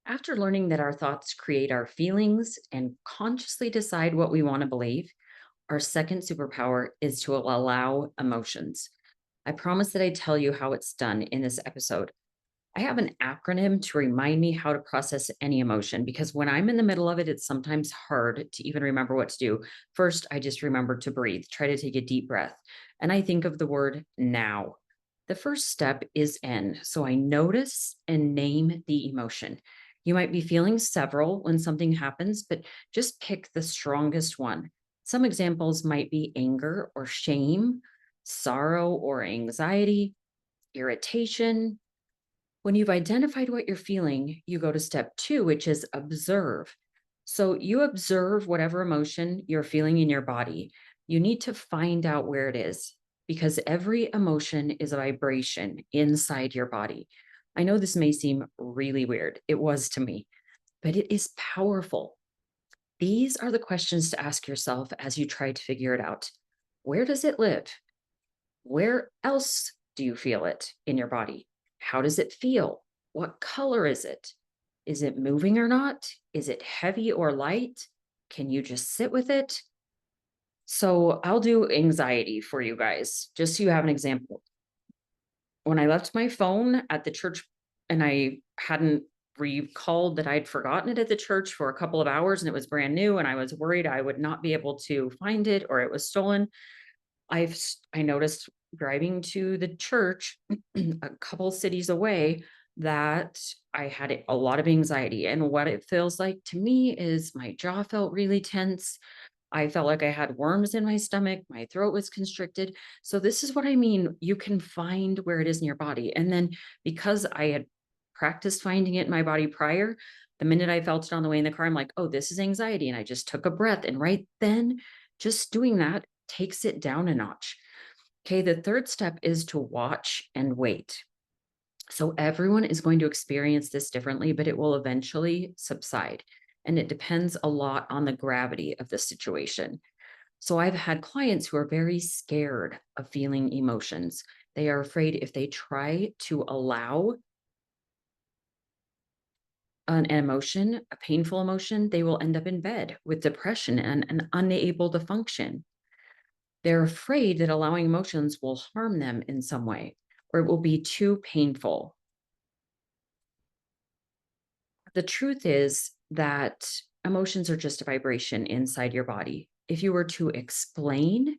After learning that our thoughts create our feelings and consciously decide what we want to believe, our second superpower is to allow emotions. I promise that I tell you how it's done in this episode. I have an acronym to remind me how to process any emotion because when I'm in the middle of it, it's sometimes hard to even remember what to do. First, I just remember to breathe, try to take a deep breath, and I think of the word now. The first step is N. So I notice and name the emotion. You might be feeling several when something happens, but just pick the strongest one. Some examples might be anger or shame, sorrow or anxiety, irritation. When you've identified what you're feeling, you go to step two, which is observe. So you observe whatever emotion you're feeling in your body. You need to find out where it is because every emotion is a vibration inside your body. I know this may seem really weird. It was to me, but it is powerful. These are the questions to ask yourself as you try to figure it out. Where does it live? Where else do you feel it in your body? How does it feel? What color is it? Is it moving or not? Is it heavy or light? Can you just sit with it? So I'll do anxiety for you guys, just so you have an example. When I left my phone at the church and I hadn't recalled that I'd forgotten it at the church for a couple of hours and it was brand new and I was worried I would not be able to find it or it was stolen, I noticed driving to the church a couple cities away that I had a lot of anxiety. And what it feels like to me is my jaw felt really tense. I felt like I had worms in my stomach. My throat was constricted. So, this is what I mean. You can find where it is in your body. And then because I had practiced finding it in my body prior, the minute I felt it on the way in the car, I'm like, oh, this is anxiety. And I just took a breath. And right then, just doing that takes it down a notch. Okay, the third step is to watch and wait. So everyone is going to experience this differently, but it will eventually subside. And it depends a lot on the gravity of the situation. So I've had clients who are very scared of feeling emotions. They are afraid if they try to allow an emotion, a painful emotion, they will end up in bed with depression and unable to function. They're afraid that allowing emotions will harm them in some way or it will be too painful. The truth is that emotions are just a vibration inside your body. If you were to explain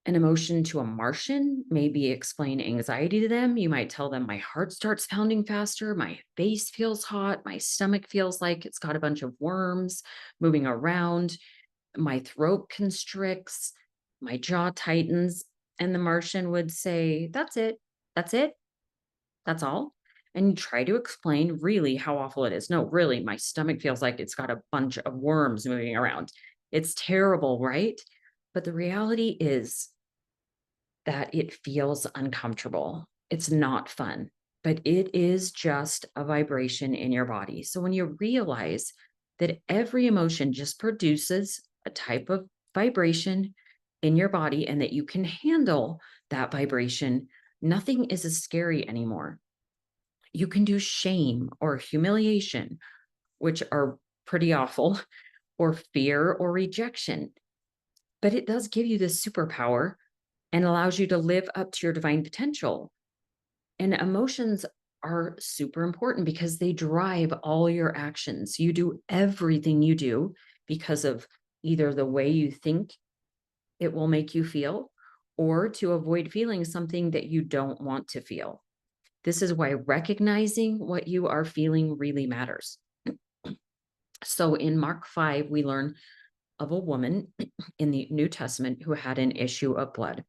an emotion to a Martian, maybe explain anxiety to them, you might tell them, my heart starts pounding faster, my face feels hot, my stomach feels like it's got a bunch of worms moving around, my throat constricts, my jaw tightens. And the Martian would say, that's it. That's it. That's all. And you try to explain really how awful it is. No, really, my stomach feels like it's got a bunch of worms moving around. It's terrible, right? But the reality is that it feels uncomfortable. It's not fun, but it is just a vibration in your body. So when you realize that every emotion just produces a type of vibration in your body and that you can handle that vibration, nothing is as scary anymore. You can do shame or humiliation, which are pretty awful, or fear or rejection. But it does give you this superpower and allows you to live up to your divine potential. And emotions are super important because they drive all your actions. You do everything you do because of either the way you think it will make you feel or to avoid feeling something that you don't want to feel. This is why recognizing what you are feeling really matters. So in Mark 5, we learn of a woman in the New Testament who had an issue of blood,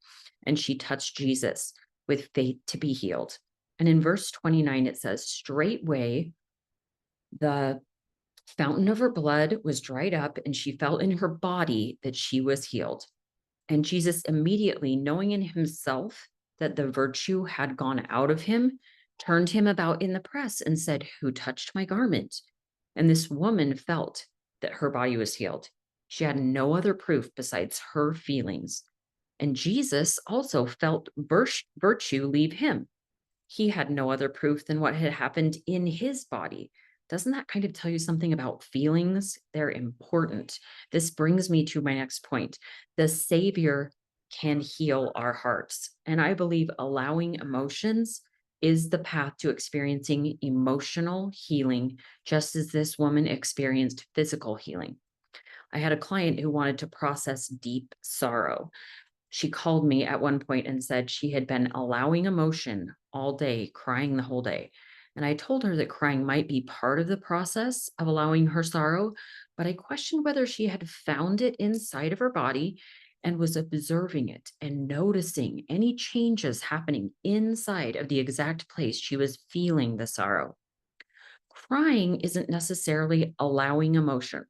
and she touched Jesus with faith to be healed. And in verse 29, it says, straightway, the fountain of her blood was dried up, and she felt in her body that she was healed. And Jesus, immediately knowing in himself that the virtue had gone out of him, turned him about in the press and said, who touched my garment? And this woman felt that her body was healed. She had no other proof besides her feelings. And Jesus also felt virtue leave him. He had no other proof than what had happened in his body. Doesn't that kind of tell you something about feelings? They're important. This brings me to my next point. The Savior can heal our hearts. And I believe allowing emotions is the path to experiencing emotional healing, just as this woman experienced physical healing. I had a client who wanted to process deep sorrow. She called me at one point and said she had been allowing emotion all day, crying the whole day. And I told her that crying might be part of the process of allowing her sorrow, but I questioned whether she had found it inside of her body and was observing it and noticing any changes happening inside of the exact place she was feeling the sorrow. Crying isn't necessarily allowing emotion,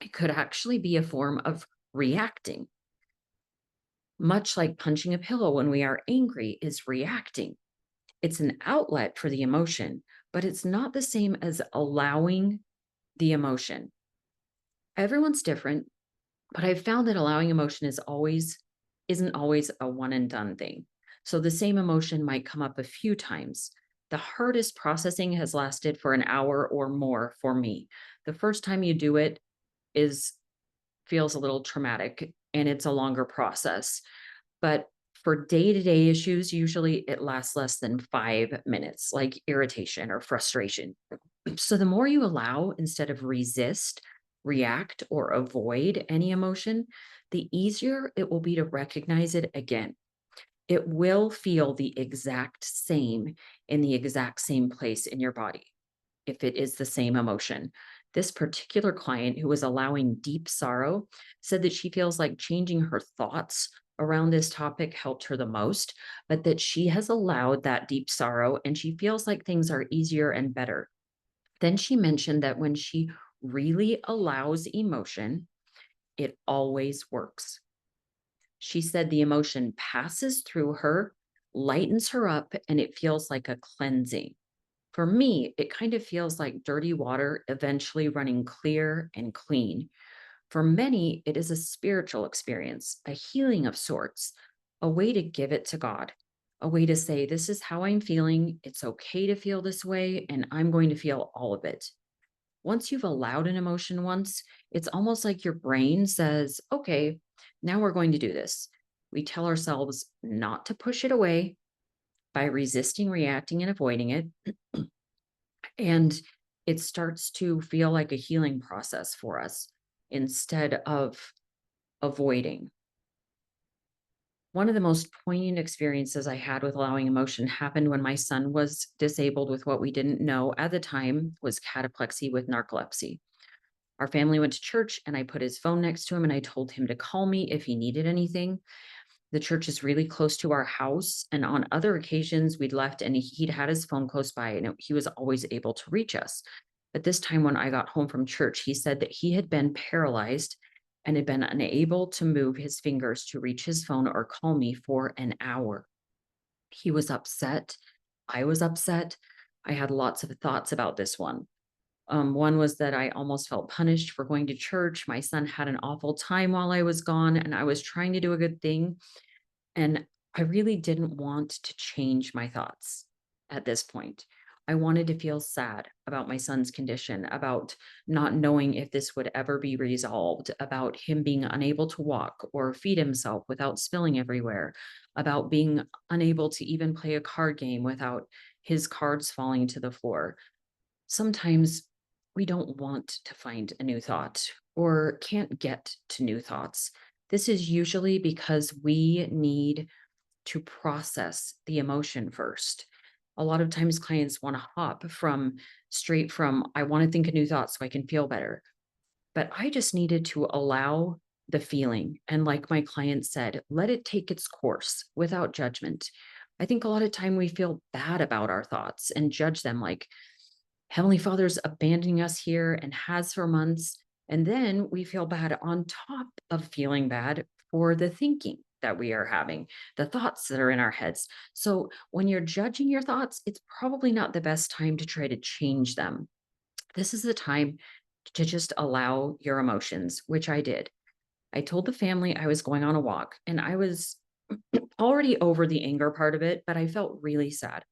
it could actually be a form of reacting, much like punching a pillow when we are angry is reacting. It's an outlet for the emotion, but it's not the same as allowing the emotion. Everyone's different, but I've found that allowing emotion isn't always a one and done thing. So the same emotion might come up a few times. The hardest processing has lasted for an hour or more for me. The first time you do it is feels a little traumatic and it's a longer process. But for day-to-day issues, usually it lasts less than 5 minutes, like irritation or frustration. So the more you allow instead of resist, react, or avoid any emotion, the easier it will be to recognize it again. It will feel the exact same in the exact same place in your body if it is the same emotion. This particular client who was allowing deep sorrow said that she feels like changing her thoughts around this topic helped her the most, but that she has allowed that deep sorrow and she feels like things are easier and better. Then she mentioned that when she really allows emotion, it always works. She said the emotion passes through her, lightens her up, and it feels like a cleansing. For me, it kind of feels like dirty water eventually running clear and clean. For many, it is a spiritual experience, a healing of sorts, a way to give it to God, a way to say, this is how I'm feeling. It's okay to feel this way, and I'm going to feel all of it. Once you've allowed an emotion once, it's almost like your brain says, okay, now we're going to do this. We tell ourselves not to push it away by resisting, reacting, and avoiding it. And it starts to feel like a healing process for us instead of avoiding. One of the most poignant experiences I had with allowing emotion happened when my son was disabled with what we didn't know at the time was cataplexy with narcolepsy. Our family went to church and I put his phone next to him and I told him to call me if he needed anything. The church is really close to our house. And on other occasions, we'd left and he'd had his phone close by and he was always able to reach us. But this time, when I got home from church, he said that he had been paralyzed and had been unable to move his fingers to reach his phone or call me for an hour. He was upset. I was upset. I had lots of thoughts about this one. One was that I almost felt punished for going to church. My son had an awful time while I was gone, and I was trying to do a good thing. And I really didn't want to change my thoughts at this point. I wanted to feel sad about my son's condition, about not knowing if this would ever be resolved, about him being unable to walk or feed himself without spilling everywhere, about being unable to even play a card game without his cards falling to the floor. Sometimes we don't want to find a new thought or can't get to new thoughts. This is usually because we need to process the emotion first. A lot of times clients want to hop from straight from, I want to think a new thought so I can feel better. But I just needed to allow the feeling. And like my client said, let it take its course without judgment. I think a lot of time we feel bad about our thoughts and judge them like, Heavenly Father's abandoning us here and has for months. And then we feel bad on top of feeling bad for the thinking that we are having, the thoughts that are in our heads. So when you're judging your thoughts, it's probably not the best time to try to change them. This is the time to just allow your emotions, which I did. I told the family I was going on a walk and I was already over the anger part of it, but I felt really sad.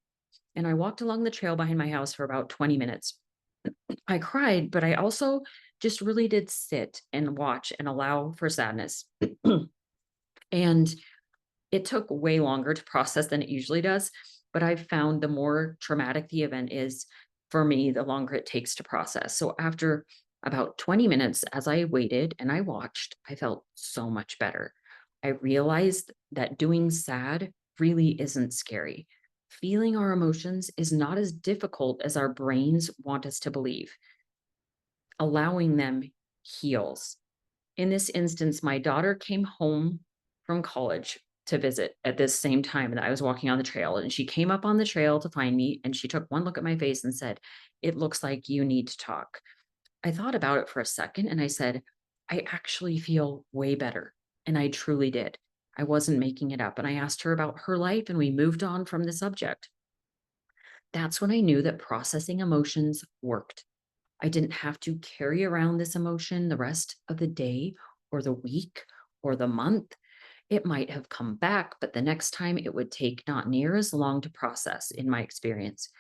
and I walked along the trail behind my house for about 20 minutes. I cried, but I also just really did sit and watch and allow for sadness. And it took way longer to process than it usually does, but I've found the more traumatic the event is for me, the longer it takes to process. So after about 20 minutes, as I waited and I watched, I felt so much better. I realized that doing sad really isn't scary. Feeling our emotions is not as difficult as our brains want us to believe. Allowing them heals. In this instance, my daughter came home from college to visit at this same time that I was walking on the trail. And she came up on the trail to find me and she took one look at my face and said, "It looks like you need to talk." I thought about it for a second and I said, "I actually feel way better." And I truly did. I wasn't making it up. And I asked her about her life and we moved on from the subject. That's when I knew that processing emotions worked. I didn't have to carry around this emotion the rest of the day or the week or the month. It might have come back, but the next time it would take not near as long to process, in my experience.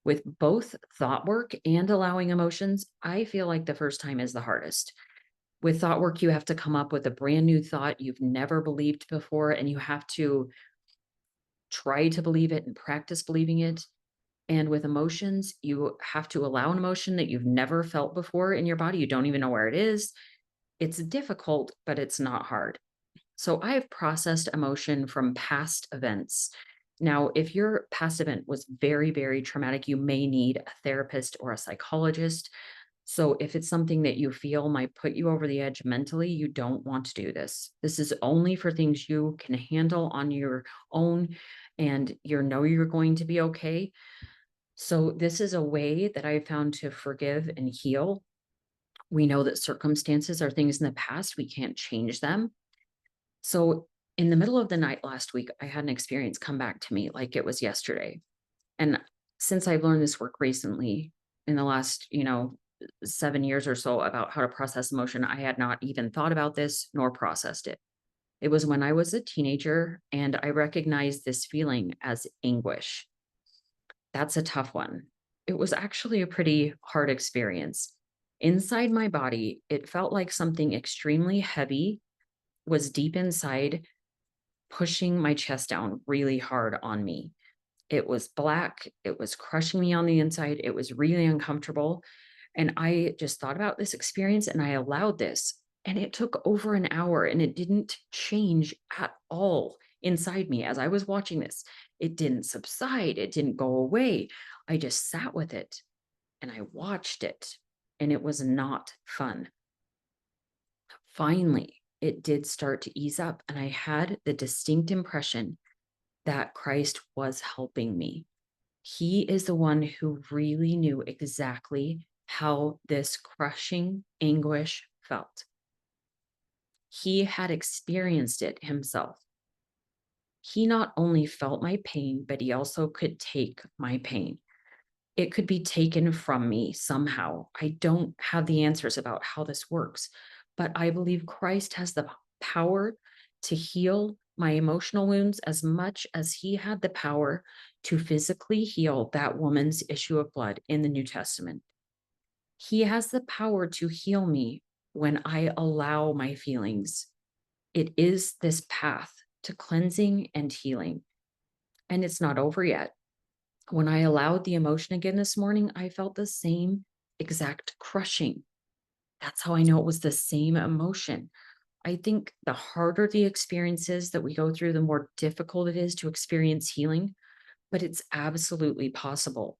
With both thought work and allowing emotions, I feel like the first time is the hardest. With thought work, you have to come up with a brand new thought you've never believed before, and you have to try to believe it and practice believing it. And with emotions, you have to allow an emotion that you've never felt before in your body. You don't even know where it is. It's difficult, but it's not hard. So I've processed emotion from past events. Now, if your past event was very, very traumatic, you may need a therapist or a psychologist. So if it's something that you feel might put you over the edge mentally, you don't want to do this. This is only for things you can handle on your own and you know you're going to be okay. So this is a way that I found to forgive and heal. We know that circumstances are things in the past, we can't change them. So in the middle of the night last week, I had an experience come back to me like it was yesterday. And since I've learned this work recently in the last, 7 years or so about how to process emotion, I had not even thought about this nor processed it. It was when I was a teenager and I recognized this feeling as anguish. That's a tough one. It was actually a pretty hard experience. Inside my body, it felt like something extremely heavy was deep inside, pushing my chest down really hard on me. It was black, it was crushing me on the inside, it was really uncomfortable. And I just thought about this experience and I allowed this. And it took over an hour and it didn't change at all inside me as I was watching this. It didn't subside, it didn't go away. I just sat with it and I watched it, and it was not fun. Finally, it did start to ease up, and I had the distinct impression that Christ was helping me. He is the one who really knew exactly how this crushing anguish felt. He had experienced it himself. He not only felt my pain, but he also could take my pain. It could be taken from me somehow. I don't have the answers about how this works, but I believe Christ has the power to heal my emotional wounds as much as he had the power to physically heal that woman's issue of blood in the New Testament. He has the power to heal me when I allow my feelings. It is this path to cleansing and healing, and it's not over yet. When I allowed the emotion again this morning, I felt the same exact crushing. That's how I know it was the same emotion. I think the harder the experiences that we go through, the more difficult it is to experience healing, but it's absolutely possible.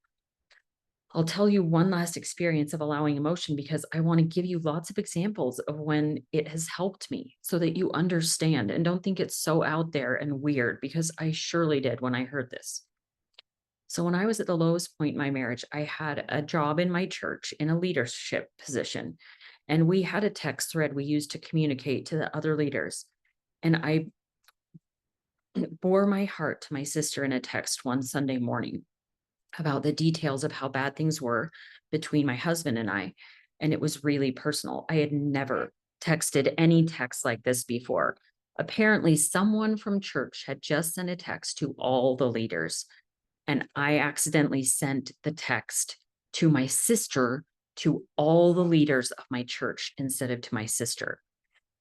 I'll tell you one last experience of allowing emotion because I want to give you lots of examples of when it has helped me so that you understand and don't think it's so out there and weird because I surely did when I heard this. So, when I was at the lowest point in my marriage, I had a job in my church in a leadership position. And we had a text thread we used to communicate to the other leaders. And I bore my heart to my sister in a text one Sunday morning about the details of how bad things were between my husband and I. And it was really personal. I had never texted any text like this before. Apparently, someone from church had just sent a text to all the leaders. And I accidentally sent the text to my sister, to all the leaders of my church instead of to my sister.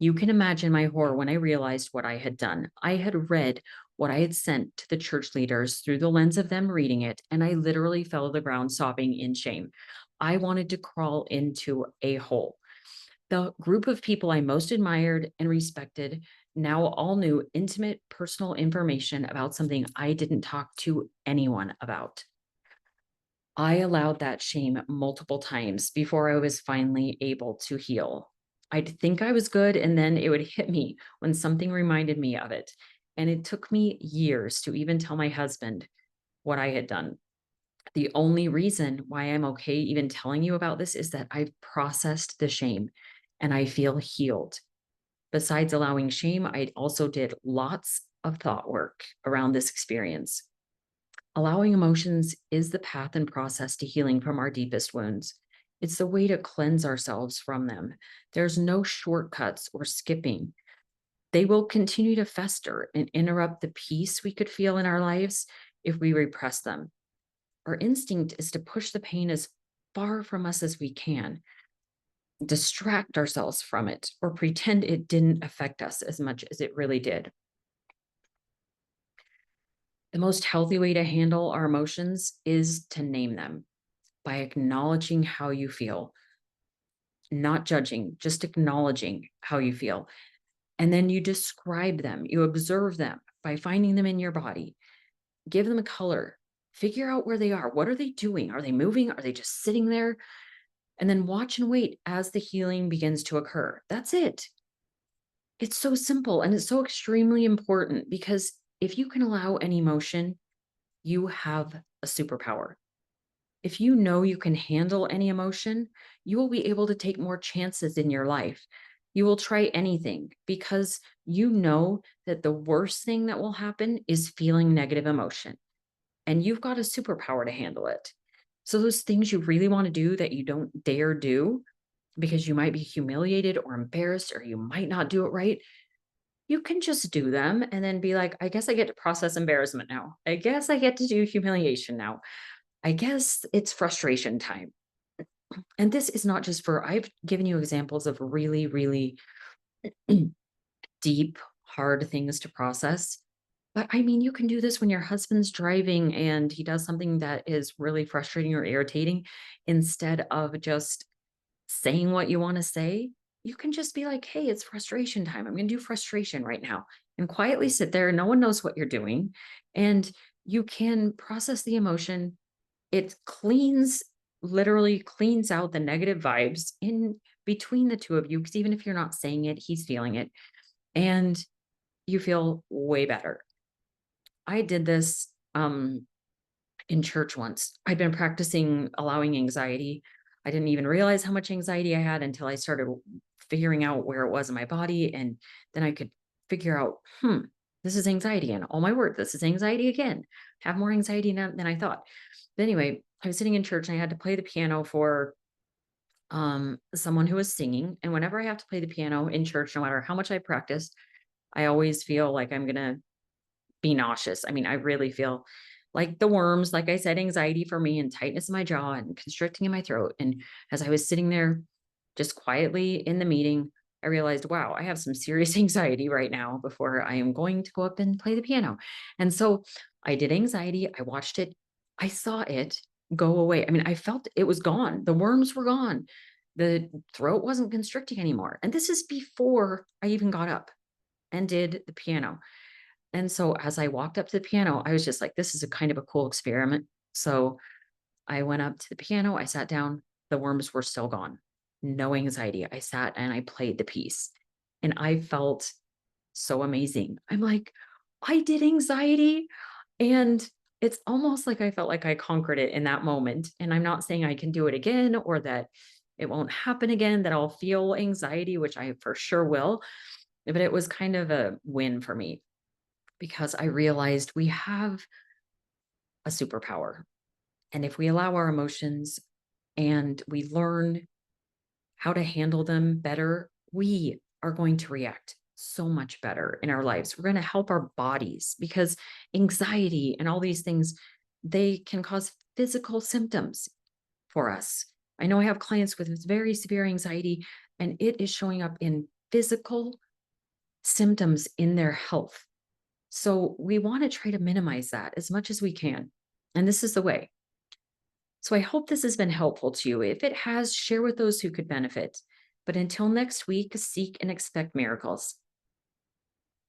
You can imagine my horror when I realized what I had done. I had read what I had sent to the church leaders through the lens of them reading it, and I literally fell to the ground sobbing in shame. I wanted to crawl into a hole. The group of people I most admired and respected now all knew intimate personal information about something I didn't talk to anyone about. I allowed that shame multiple times before I was finally able to heal. I'd think I was good, and then it would hit me when something reminded me of it. And it took me years to even tell my husband what I had done. The only reason why I'm okay even telling you about this is that I've processed the shame and I feel healed. Besides allowing shame, I also did lots of thought work around this experience. Allowing emotions is the path and process to healing from our deepest wounds. It's the way to cleanse ourselves from them. There's no shortcuts or skipping. They will continue to fester and interrupt the peace we could feel in our lives if we repress them. Our instinct is to push the pain as far from us as we can, distract ourselves from it, or pretend it didn't affect us as much as it really did. The most healthy way to handle our emotions is to name them by acknowledging how you feel, not judging, just acknowledging how you feel. And then you describe them, you observe them by finding them in your body, give them a color, figure out where they are. What are they doing? Are they moving? Are they just sitting there? And then watch and wait as the healing begins to occur. That's it. It's so simple and it's so extremely important because if you can allow an emotion, you have a superpower. If you know you can handle any emotion, you will be able to take more chances in your life. You will try anything because you know that the worst thing that will happen is feeling negative emotion. And you've got a superpower to handle it. So, those things you really want to do that you don't dare do because you might be humiliated or embarrassed or you might not do it right, you can just do them and then be like, I guess I get to process embarrassment now. I guess I get to do humiliation now. I guess it's frustration time. And this is not just for, I've given you examples of really, really deep, hard things to process. But I mean, you can do this when your husband's driving and he does something that is really frustrating or irritating. Instead of just saying what you want to say, you can just be like, hey, it's frustration time. I'm going to do frustration right now and quietly sit there. No one knows what you're doing. And you can process the emotion. It literally cleans out the negative vibes in between the two of you. Because even if you're not saying it, he's feeling it. And you feel way better. I did this in church once. I'd been practicing allowing anxiety. I didn't even realize how much anxiety I had until I started figuring out where it was in my body. And then I could figure out, this is anxiety. And oh my word, this is anxiety again. Have more anxiety now than I thought. But anyway, I was sitting in church and I had to play the piano for someone who was singing. And whenever I have to play the piano in church, no matter how much I practiced, I always feel like I'm going to be nauseous. I mean, I really feel like the worms, like I said, anxiety for me and tightness in my jaw and constricting in my throat. And as I was sitting there just quietly in the meeting, I realized, wow, I have some serious anxiety right now before I am going to go up and play the piano. And so I did anxiety. I watched it. I saw it go away. I mean, I felt it was gone. The worms were gone. The throat wasn't constricting anymore. And this is before I even got up and did the piano. And so as I walked up to the piano, I was just like, this is a kind of a cool experiment. So I went up to the piano, I sat down, the worms were still gone. No anxiety. I sat and I played the piece. And I felt so amazing. I'm like, I did anxiety. And it's almost like I felt like I conquered it in that moment. And I'm not saying I can do it again or that it won't happen again, that I'll feel anxiety, which I for sure will. But it was kind of a win for me because I realized we have a superpower. And if we allow our emotions and we learn how to handle them better, we are going to react so much better in our lives. We're going to help our bodies because anxiety and all these things, they can cause physical symptoms for us. I know I have clients with very severe anxiety, and it is showing up in physical symptoms in their health. So we want to try to minimize that as much as we can. And this is the way. So I hope this has been helpful to you. If it has, share with those who could benefit. But until next week, seek and expect miracles.